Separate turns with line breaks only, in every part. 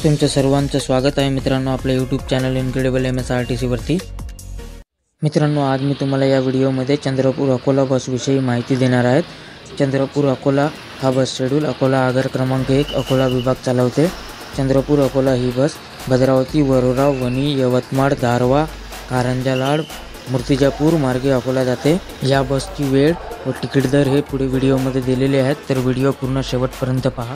तुमचं सर्वांचं स्वागत आहे मित्रांनो आपल्या यूट्यूब चॅनल इनक्रेडिबल MSRTC वरती। मित्रांनो आज मी तुम्हाला या व्हिडिओमध्ये चंद्रपूर अकोला बसविषयी माहिती देणार आहे। चंद्रपूर अकोला हा बस शेड्यूल अकोला आगार क्रमांक 1 अकोला विभाग चालवते। चंद्रपूर अकोला ही बस भद्रावती, वरोरा, वणी, यवतमाळ, दारवा, कारंजा लाड, मूर्तिजापूर मार्गे अकोला जाते। या बसची वेळ व तिकीट दर हे पुढे व्हिडिओमध्ये दिलेले आहेत, तर व्हिडिओ पूर्ण शेवटपर्यंत पहा।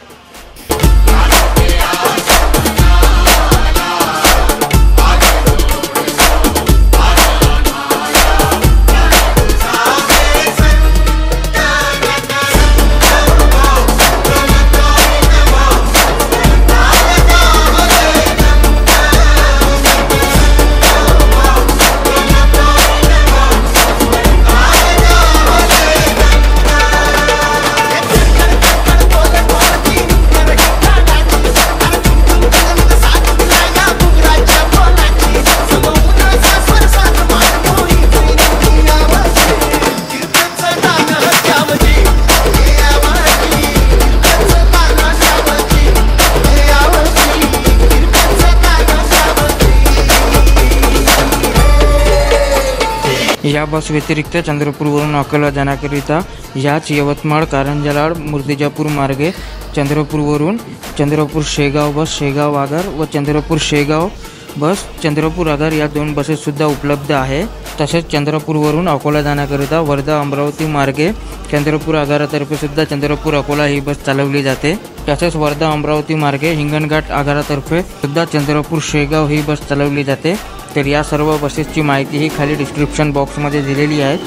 या बस व्यतिरिक्त चंद्रपूरवरून अकोला जाण्याकरिता याच यवतमाळ, कारंजा लाड, मूर्तिजापूर मार्गे चंद्रपूरवरून चंद्रपूर शेगाव बस, शेगाव आगार व चंद्रपूर शेगाव बस, चंद्रपूर आगार या दोन बसेस सुद्धा उपलब्ध आहे। तसेच चंद्रपूरवरून अकोला जाण्याकरिता वर्धा, अमरावती मार्गे चंद्रपूर आगारातर्फे सुद्धा चंद्रपूर अकोला ही बस चालवली जाते। तसेच वर्धा, अमरावती मार्गे हिंगणघाट आगारातर्फे सुद्धा चंद्रपूर शेगाव ही बस चालवली जाते। तर या सर्व बसेसची माहिती ही खाली डिस्क्रिप्शन बॉक्समध्ये दिलेली आहे।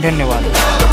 धन्यवाद।